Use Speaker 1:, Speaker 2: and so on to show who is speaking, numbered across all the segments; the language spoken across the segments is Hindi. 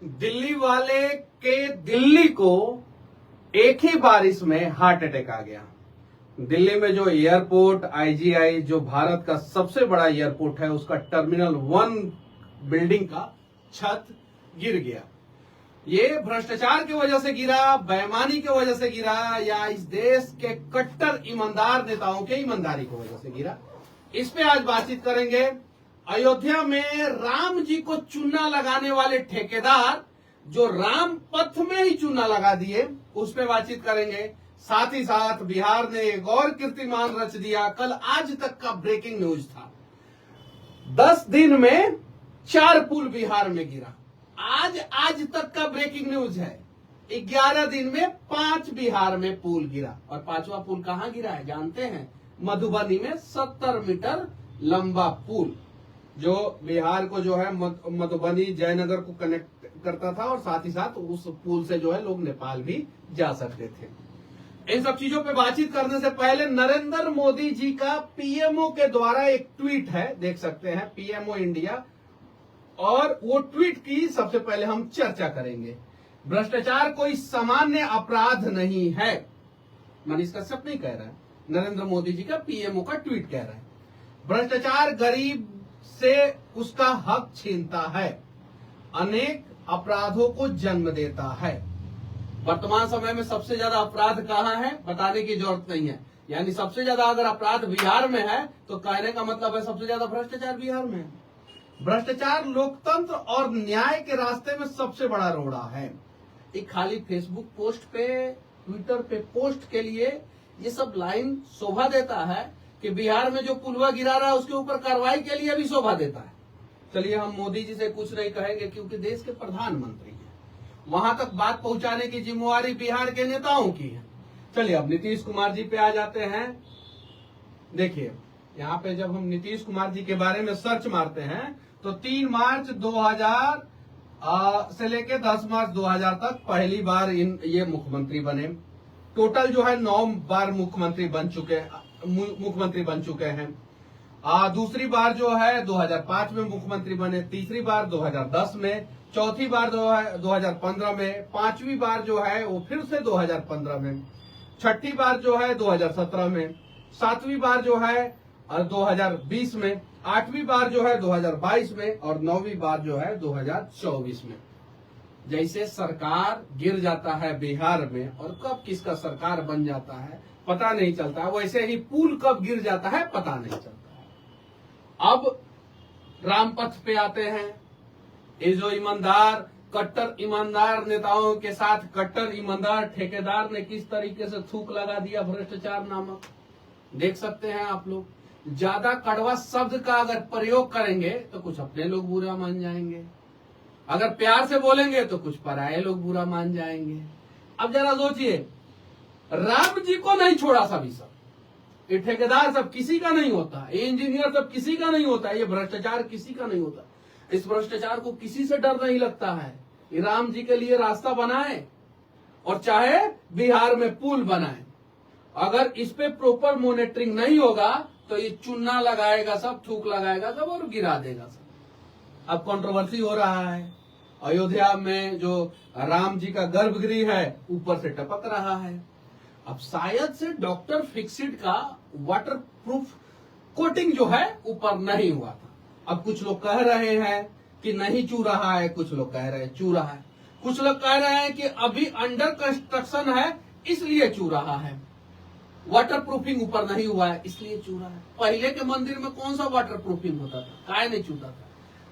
Speaker 1: दिल्ली वाले के दिल्ली को एक ही बारिश में हार्ट अटैक आ गया। दिल्ली में जो एयरपोर्ट आईजीआई जो भारत का सबसे बड़ा एयरपोर्ट है, उसका टर्मिनल 1 बिल्डिंग का छत गिर गया। ये भ्रष्टाचार की वजह से गिरा, बेईमानी की वजह से गिरा, या इस देश के कट्टर ईमानदार नेताओं के ईमानदारी की वजह से गिरा। इस पे आज बातचीत करेंगे। अयोध्या में राम जी को चूना लगाने वाले ठेकेदार जो राम पथ में ही चूना लगा दिए, उस पे बातचीत करेंगे। साथ ही साथ बिहार ने एक और कीर्तिमान रच दिया। कल आज तक का ब्रेकिंग न्यूज था, 10 दिन में 4 पुल बिहार में गिरा। आज तक का ब्रेकिंग न्यूज है, 11 दिन में 5 बिहार में पुल गिरा। और 5वां पुल कहां गिरा है जानते हैं? मधुबनी में 70 मीटर लंबा पुल, जो बिहार को जो है मधुबनी जयनगर को कनेक्ट करता था, और साथ ही साथ उस पुल से जो है लोग नेपाल भी जा सकते थे। इन सब चीजों पे बातचीत करने से पहले नरेंद्र मोदी जी का पीएमओ के द्वारा एक ट्वीट है, देख सकते हैं, पीएमओ इंडिया, और वो ट्वीट की सबसे पहले हम चर्चा करेंगे। भ्रष्टाचार कोई सामान्य अपराध नहीं है, मनीष कश्यप नहीं कह रहा है, नरेंद्र मोदी जी का पीएमओ का ट्वीट कह रहा है। भ्रष्टाचार गरीब से उसका हक छीनता है, अनेक अपराधों को जन्म देता है। वर्तमान समय में सबसे ज्यादा अपराध कहां है बताने की जरूरत नहीं है। यानी सबसे ज्यादा अगर अपराध बिहार में है तो कहने का मतलब है सबसे ज्यादा भ्रष्टाचार बिहार में है। भ्रष्टाचार लोकतंत्र और न्याय के रास्ते में सबसे बड़ा रोड़ा है। एक खाली फेसबुक पोस्ट पे, ट्विटर पे पोस्ट के लिए ये सब लाइन शोभा देता है कि बिहार में जो पुलवा गिरा रहा है उसके ऊपर कार्रवाई के लिए भी शोभा देता है। चलिए, हम मोदी जी से कुछ नहीं कहेंगे क्योंकि देश के प्रधानमंत्री हैं, वहां तक बात पहुंचाने की जिम्मेवारी बिहार के नेताओं की है। चलिए, अब नीतीश कुमार जी पे आ जाते हैं। देखिए, यहाँ पे जब हम नीतीश कुमार जी के बारे में सर्च मारते हैं तो 3 मार्च 2000 से लेके 10 मार्च 2000 तक पहली बार ये मुख्यमंत्री बने। टोटल जो है 9 बार मुख्यमंत्री बन चुके हैं। दूसरी बार जो है 2005 में मुख्यमंत्री बने, तीसरी बार 2010 में, चौथी बार 2015 में, 5वीं बार जो है वो फिर से 2015 में, छठी बार जो है 2017 में, 7वीं बार जो है 2020 में, 8वीं बार जो है 2022 में, और 9वीं बार जो है 2024 में। जैसे सरकार गिर जाता है बिहार में और कब किसका सरकार बन जाता है पता नहीं चलता, वैसे ही पुल कब गिर जाता है पता नहीं चलता है। अब रामपथ पे आते हैं। ये जो ईमानदार, कट्टर ईमानदार नेताओं के साथ कट्टर ईमानदार ठेकेदार ने किस तरीके से थूक लगा दिया भ्रष्टाचार नामक, देख सकते हैं आप लोग। ज्यादा कड़वा शब्द का अगर प्रयोग करेंगे तो कुछ अपने लोग बुरा मान जाएंगे, अगर प्यार से बोलेंगे तो कुछ पराये लोग बुरा मान जाएंगे। अब जरा सोचिए, राम जी को नहीं छोड़ा सभी सब, ये ठेकेदार सब किसी का नहीं होता, ये इंजीनियर सब किसी का नहीं होता, ये भ्रष्टाचार किसी का नहीं होता। इस भ्रष्टाचार को किसी से डर नहीं लगता है। ये राम जी के लिए रास्ता बनाए और चाहे बिहार में पुल बनाए, अगर इस पे प्रॉपर मॉनिटरिंग नहीं होगा तो ये चूना लगाएगा सब, थूक लगाएगा सब और गिरा देगा सब। अब कंट्रोवर्सी हो रहा है, अयोध्या में जो राम जी का गर्भगृह है ऊपर से टपक रहा है। अब शायद से डॉक्टर फिक्सिट का वाटर प्रूफ कोटिंग जो है ऊपर नहीं हुआ था। अब कुछ लोग कह रहे हैं कि नहीं चू रहा है, कुछ लोग कह रहे हैं चू रहा है, कुछ लोग कह रहे हैं कि अभी अंडर कंस्ट्रक्शन है इसलिए चू रहा है, वाटर प्रूफिंग ऊपर नहीं हुआ है इसलिए चू रहा है। पहले के मंदिर में कौन सा वाटर प्रूफिंग होता था, काय नहीं चूता था।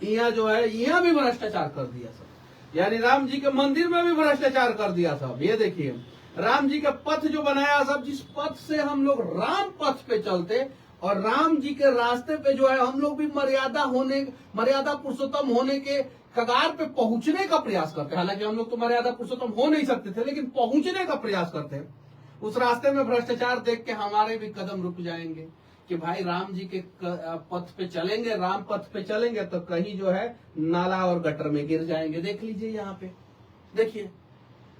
Speaker 1: यहाँ जो है यहाँ भी भ्रष्टाचार कर दिया सब, यानी राम जी के मंदिर में भी भ्रष्टाचार कर दिया सब। ये देखिए, राम जी का पथ जो बनाया सब, जिस पथ से हम लोग राम पथ पे चलते और राम जी के रास्ते पे जो है हम लोग भी मर्यादा पुरुषोत्तम होने के कगार पे पहुंचने का प्रयास करते हैं। हालांकि हम लोग तो मर्यादा पुरुषोत्तम हो नहीं सकते थे, लेकिन पहुंचने का प्रयास करते हैं। उस रास्ते में भ्रष्टाचार देख के हमारे भी कदम रुक जाएंगे कि भाई राम जी के पथ पे चलेंगे, राम पथ पे चलेंगे तो कहीं जो है नाला और गटर में गिर जाएंगे। देख लीजिए यहाँ पे, देखिए,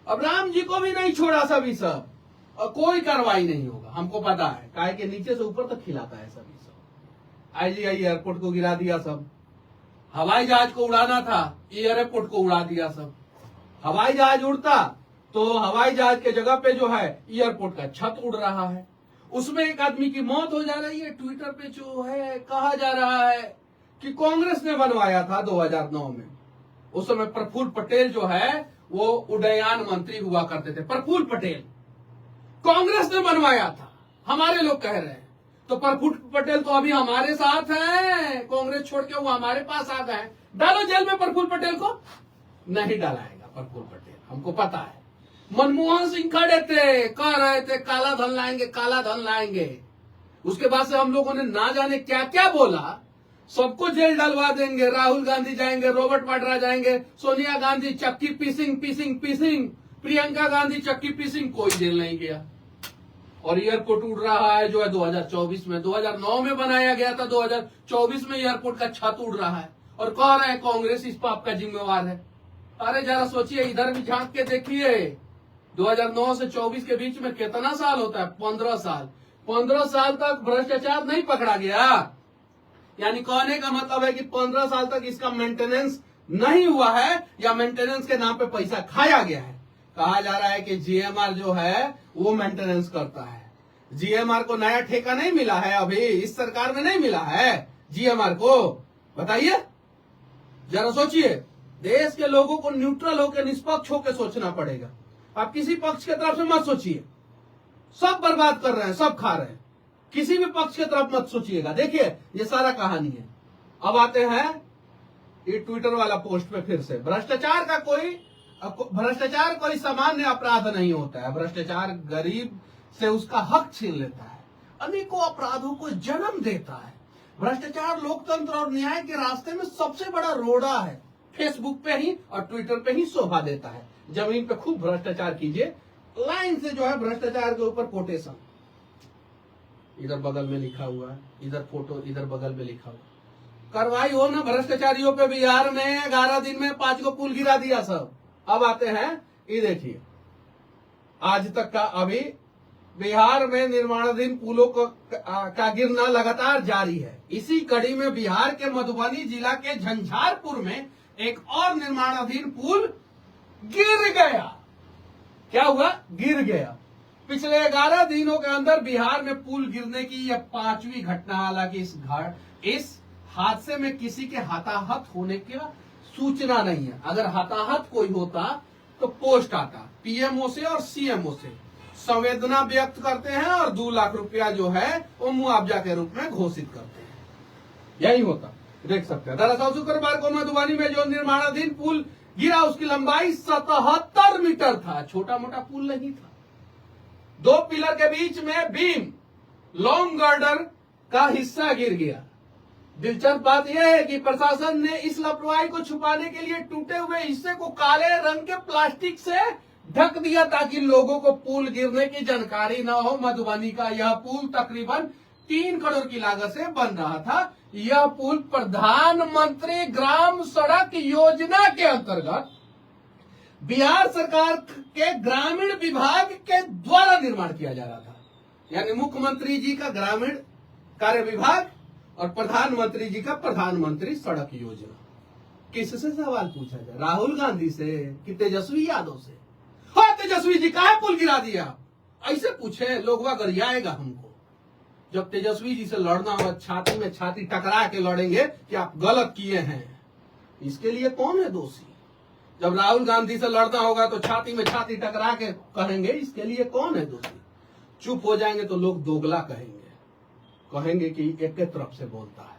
Speaker 1: अब राम जी को भी नहीं छोड़ा सभी सब, और कोई कार्रवाई नहीं होगा, हमको पता है, काहे के नीचे से ऊपर तक खिलाता है सभी सब। आईजीआई एयरपोर्ट को गिरा दिया सब, हवाई जहाज को उड़ाना था, एयरपोर्ट को उड़ा दिया सब। हवाई जहाज उड़ता तो हवाई जहाज के जगह पे जो है एयरपोर्ट का छत उड़ रहा है, उसमें एक आदमी की मौत हो जा रही है। ट्विटर पे जो है कहा जा रहा है कि कांग्रेस ने बनवाया था 2009 में। उस समय प्रफुल्ल पटेल जो है वो उड्डयन मंत्री हुआ करते थे। प्रफुल्ल पटेल कांग्रेस ने बनवाया था, हमारे लोग कह रहे हैं। तो प्रफुल्ल पटेल तो अभी हमारे साथ हैं, कांग्रेस छोड़ के वो हमारे पास आ गए। डालो जेल में प्रफुल्ल पटेल को। नहीं डालाएगा प्रफुल्ल पटेल, हमको पता है। मनमोहन सिंह खड़े थे, कह रहे थे काला धन लाएंगे, काला धन लाएंगे। उसके बाद से हम लोगों ने ना जाने क्या क्या बोला। सबको जेल डलवा देंगे, राहुल गांधी जाएंगे, रॉबर्ट वाड्रा जाएंगे, सोनिया गांधी चक्की पीसिंग पीसिंग पीसिंग, प्रियंका गांधी चक्की पीसिंग, कोई जेल नहीं गया। और एयरपोर्ट उड़ रहा है जो है 2024 में, 2009 में बनाया गया था, 2024 में एयरपोर्ट का छत उड़ रहा है और कह रहे हैं कांग्रेस इस पाप का जिम्मेवार है। अरे जरा सोचिए, इधर भी झांक के देखिए, 2009 से 24 के बीच में कितना साल होता है? 15 साल। 15 साल तक भ्रष्टाचार नहीं पकड़ा गया। यानी कहने का मतलब है कि 15 साल तक इसका मेंटेनेंस नहीं हुआ है या मेंटेनेंस के नाम पे पैसा खाया गया है। कहा जा रहा है कि जीएमआर जो है वो मेंटेनेंस करता है। जीएमआर को नया ठेका नहीं मिला है, अभी इस सरकार में नहीं मिला है जीएमआर को। बताइए, जरा सोचिए। देश के लोगों को न्यूट्रल होकर, निष्पक्ष होकर सोचना पड़ेगा। आप किसी पक्ष की तरफ से मत सोचिए। सब बर्बाद कर रहे हैं, सब खा रहे हैं, किसी भी पक्ष की तरफ मत सोचिएगा। देखिए ये सारा कहानी है। अब आते हैं ये ट्विटर वाला पोस्ट पे फिर से। भ्रष्टाचार कोई सामान्य अपराध नहीं होता है। भ्रष्टाचार गरीब से उसका हक छीन लेता है, अनेकों अपराधों को जन्म देता है। भ्रष्टाचार लोकतंत्र और न्याय के रास्ते में सबसे बड़ा रोड़ा है। फेसबुक पे ही और ट्विटर पे ही शोभा देता है। जमीन पे खूब भ्रष्टाचार कीजिए, लाइन से जो है भ्रष्टाचार के ऊपर कोटेशन, इधर बगल में लिखा हुआ है, इधर फोटो, इधर बगल में लिखा हुआ। कार्रवाई हो ना भ्रष्टाचारियों पे। बिहार में 11 दिन में 5 को पुल गिरा दिया सब। अब आते हैं, ये देखिए आज तक का, अभी बिहार में निर्माणाधीन पुलों का गिरना लगातार जारी है। इसी कड़ी में बिहार के मधुबनी जिला के झंझारपुर में एक और निर्माणाधीन पुल गिर गया। क्या हुआ? गिर गया। पिछले 11 दिनों के अंदर बिहार में पुल गिरने की यह 5वीं घटना। हालांकि इस हादसे में किसी के हताहत होने की सूचना नहीं है। अगर हताहत कोई होता तो पोस्ट आता पीएमओ से और सीएमओ से, संवेदना व्यक्त करते हैं और 2 लाख रुपया जो है वो मुआवजा के रूप में घोषित करते हैं। यही होता, देख सकते हैं। दरअसल शुक्रवार को मधुबनी में जो निर्माणाधीन पुल गिरा उसकी लंबाई 77 मीटर था। छोटा मोटा पुल नहीं था। 2 पिलर के बीच में बीम, लॉन्ग गर्डर का हिस्सा गिर गया। दिलचस्प बात यह है कि प्रशासन ने इस लापरवाही को छुपाने के लिए टूटे हुए हिस्से को काले रंग के प्लास्टिक से ढक दिया ताकि लोगों को पुल गिरने की जानकारी न हो। मधुबनी का यह पुल तकरीबन 3 करोड़ की लागत से बन रहा था। यह पुल प्रधानमंत्री ग्राम सड़क योजना के अंतर्गत बिहार सरकार के ग्रामीण विभाग के द्वारा निर्माण किया जा रहा था। यानी मुख्यमंत्री जी का ग्रामीण कार्य विभाग और प्रधानमंत्री जी का प्रधानमंत्री सड़क योजना। किससे सवाल पूछा जाए? राहुल गांधी से कि तेजस्वी यादव से? हाँ, तेजस्वी जी काहे पुल गिरा दिया, ऐसे पूछे लोग गरियाएगा हमको। जब तेजस्वी जी से लड़ना होगा, छाती में छाती टकरा के लड़ेंगे कि आप गलत किए हैं। इसके लिए कौन है दोषी? जब राहुल गांधी से लड़ना होगा तो छाती में छाती टकरा के कहेंगे इसके लिए कौन है दोषी। चुप हो जाएंगे तो लोग दोगला कहेंगे कि एक तरफ से बोलता है।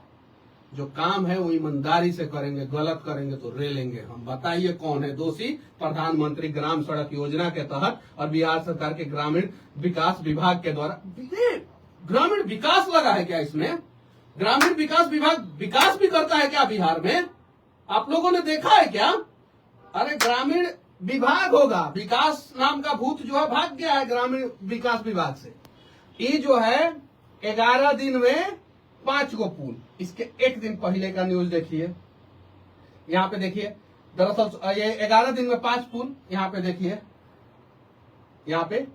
Speaker 1: जो काम है वो ईमानदारी से करेंगे, गलत करेंगे तो रेलेंगे हम। बताइए कौन है दोषी? प्रधानमंत्री ग्राम सड़क योजना के तहत और बिहार सरकार के ग्रामीण विकास विभाग के द्वारा। ग्रामीण विकास लगा है क्या इसमें? ग्रामीण विकास विभाग विकास भी करता है क्या बिहार में? आप लोगों ने देखा है क्या? अरे ग्रामीण विभाग होगा, विकास नाम का भूत जो है भाग गया है ग्रामीण विकास विभाग से। ये जो है 11 दिन में 5 को पुल। इसके 1 दिन पहले का न्यूज देखिए, यहाँ पे देखिए। दरअसल ये 11 दिन में 5 पुल। यहाँ पे देखिए, यहाँ पे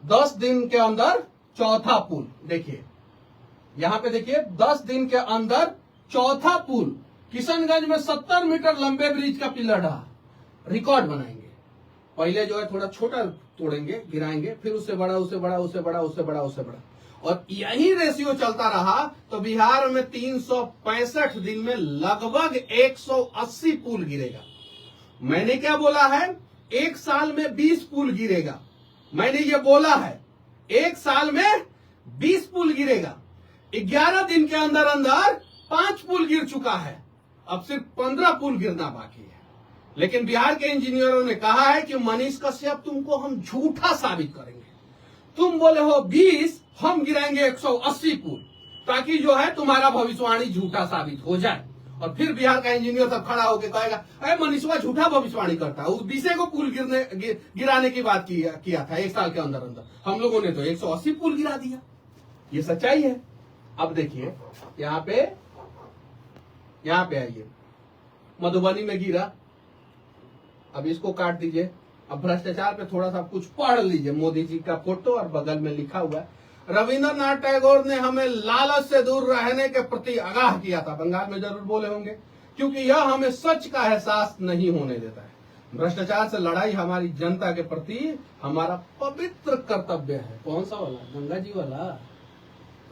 Speaker 1: 10 दिन के अंदर चौथा पुल। देखिए यहाँ पे देखिए, 10 दिन के अंदर चौथा पुल। किशनगंज में 70 मीटर लंबे ब्रिज का पिलर ढहा, रिकॉर्ड बनाएंगे। पहले जो है थोड़ा छोटा तोड़ेंगे, गिराएंगे, फिर उससे बड़ा, उससे बड़ा, उससे बड़ा, उससे बड़ा, उससे बड़ा, और यही रेशियो चलता रहा तो बिहार में 365 दिन में लगभग 180 पुल गिरेगा। मैंने क्या बोला है? एक साल में 20 पुल गिरेगा। मैंने ये बोला है, एक साल में 20 पुल गिरेगा। 11 दिन के अंदर अंदर 5 पुल गिर चुका है, अब सिर्फ 15 पुल गिरना बाकी है। लेकिन बिहार के इंजीनियरों ने कहा है कि मनीष कश्यप तुमको हम झूठा साबित करेंगे। तुम बोले हो 20, हम गिराएंगे 180 पुल, ताकि जो है तुम्हारा भविष्यवाणी झूठा साबित हो जाए। और फिर बिहार का इंजीनियर सब खड़ा होकर कहेगा, अरे मनीषवा झूठा भविष्यवाणी करता है, उस 20 को पुल गिराने की बात किया था एक साल के अंदर अंदर, हम लोगों ने तो 180 पुल गिरा दिया। ये सच्चाई है। अब देखिए यहाँ पे आइए, मधुबनी में गिरा, अब इसको काट दीजिए। अब भ्रष्टाचार पे थोड़ा सा कुछ पढ़ लीजिए, मोदी जी का फोटो और बगल में लिखा हुआ है, रविंद्रनाथ टैगोर ने हमें लालच से दूर रहने के प्रति आगाह किया था। बंगाल में जरूर बोले होंगे, क्योंकि यह हमें सच का एहसास नहीं होने देता है। भ्रष्टाचार से लड़ाई हमारी जनता के प्रति हमारा पवित्र कर्तव्य है। कौन सा वाला? गंगा जी वाला,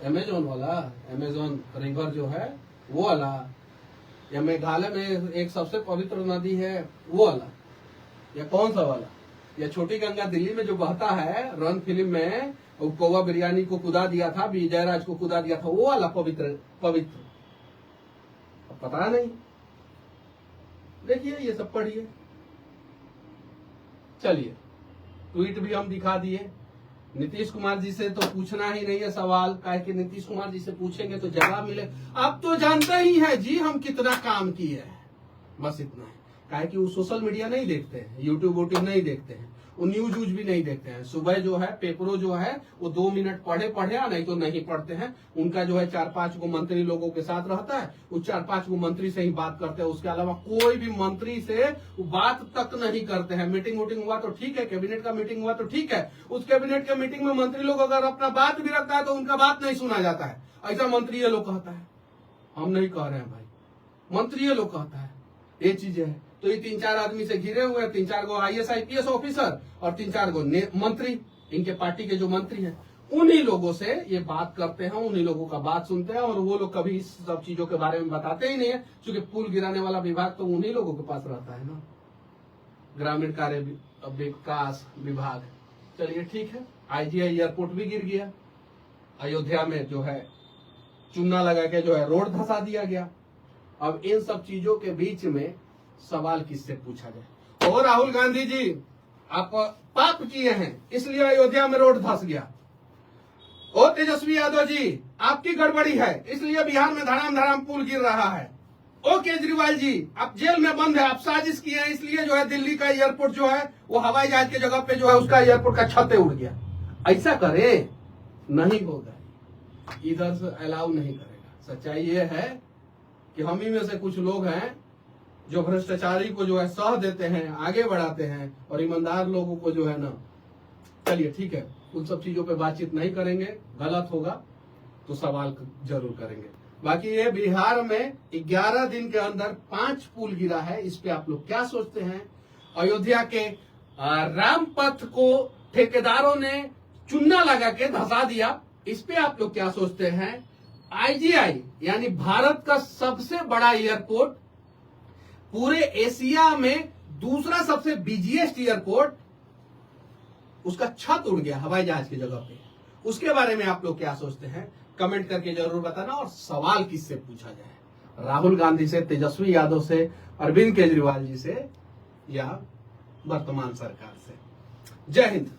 Speaker 1: अमेजोन वाला, अमेजोन रिवर जो है वो वाला, या मेघालय में एक सबसे पवित्र नदी है वो वाला, या कौन सा वाला? या छोटी गंगा दिल्ली में जो बहता है, रन फिल्म में कौवा बिरयानी को कुदा दिया था, विजयराज को कुदा दिया था, वो वाला पवित्र? पता नहीं। देखिए ये सब पढ़िए। चलिए ट्वीट भी हम दिखा दिए। नीतीश कुमार जी से तो पूछना ही नहीं है सवाल, काहे कि नीतीश कुमार जी से पूछेंगे तो जवाब मिले। आप तो जानते ही हैं जी हम कितना काम किए हैं, बस इतना है। काहे कि वो सोशल मीडिया नहीं देखते हैं, यूट्यूब नहीं देखते हैं, वो न्यूज भी नहीं देखते हैं। सुबह जो है पेपरों जो है वो 2 मिनट पढ़े, नहीं तो नहीं पढ़ते हैं। उनका जो है 4-5 गो मंत्री लोगों के साथ रहता है, वो 4-5 गो मंत्री से ही बात करते हैं, उसके अलावा कोई भी मंत्री से बात तक नहीं करते हैं। मीटिंग हुआ तो ठीक है, कैबिनेट का मीटिंग हुआ तो ठीक है, उस कैबिनेट के मीटिंग में मंत्री लोग अगर अपना बात भी रखता है तो उनका बात नहीं सुना जाता है। ऐसा मंत्री ये लोग कहता है, हम नहीं कह रहे हैं भाई, मंत्री ये लोग कहता है। ये चीजें है। तो ये 3-4 आदमी से घिरे हुए हैं, 3-4 गो IAS IPS ऑफिसर और 3-4 गो मंत्री, इनके पार्टी के जो मंत्री हैं, उन्हीं लोगों से ये बात करते हैं, उन्हीं लोगों का बात सुनते हैं। और वो लोग कभी इस सब चीजों के बारे में बताते ही नहीं है, क्योंकि पुल गिराने वाला विभाग तो उन्हीं लोगों के पास रहता है ना, ग्रामीण कार्य विकास विभाग। चलिए ठीक है, IGI एयरपोर्ट भी गिर गया। अयोध्या में जो है चूना लगा के जो है रोड धसा दिया गया। अब इन सब चीजों के बीच में सवाल किससे पूछा जाए? और राहुल गांधी जी आप पाप किए हैं इसलिए अयोध्या में रोड धस गया। ओ तेजस्वी यादव जी आपकी गड़बड़ी है इसलिए बिहार में धड़ाम पुल गिर रहा है। ओ केजरीवाल जी आप जेल में बंद है, आप साजिश किए हैं इसलिए जो है दिल्ली का एयरपोर्ट जो है वो हवाई जहाज की जगह पे जो है उसका एयरपोर्ट का छत उड़ गया। ऐसा करे नहीं होगा, इधर से अलाउ नहीं करेगा। सच्चाई ये है कि हम ही में से कुछ लोग हैं जो भ्रष्टाचारी को जो है सह देते हैं, आगे बढ़ाते हैं, और ईमानदार लोगों को जो है ना, चलिए ठीक है, उन सब चीजों पे बातचीत नहीं करेंगे, गलत होगा तो सवाल जरूर करेंगे। बाकी ये बिहार में 11 दिन के अंदर 5 पुल गिरा है, इस पे आप लोग क्या सोचते हैं? अयोध्या के रामपथ को ठेकेदारों ने चूना लगा के धसा दिया, इस पे आप लोग क्या सोचते हैं? IGI यानी भारत का सबसे बड़ा एयरपोर्ट, पूरे एशिया में दूसरा सबसे बिजिएस्ट एयरपोर्ट, उसका छत उड़ गया हवाई जहाज की जगह पे। उसके बारे में आप लोग क्या सोचते हैं? कमेंट करके जरूर बताना। और सवाल किससे पूछा जाए? राहुल गांधी से, तेजस्वी यादव से, अरविंद केजरीवाल जी से, या वर्तमान सरकार से? जय हिंद।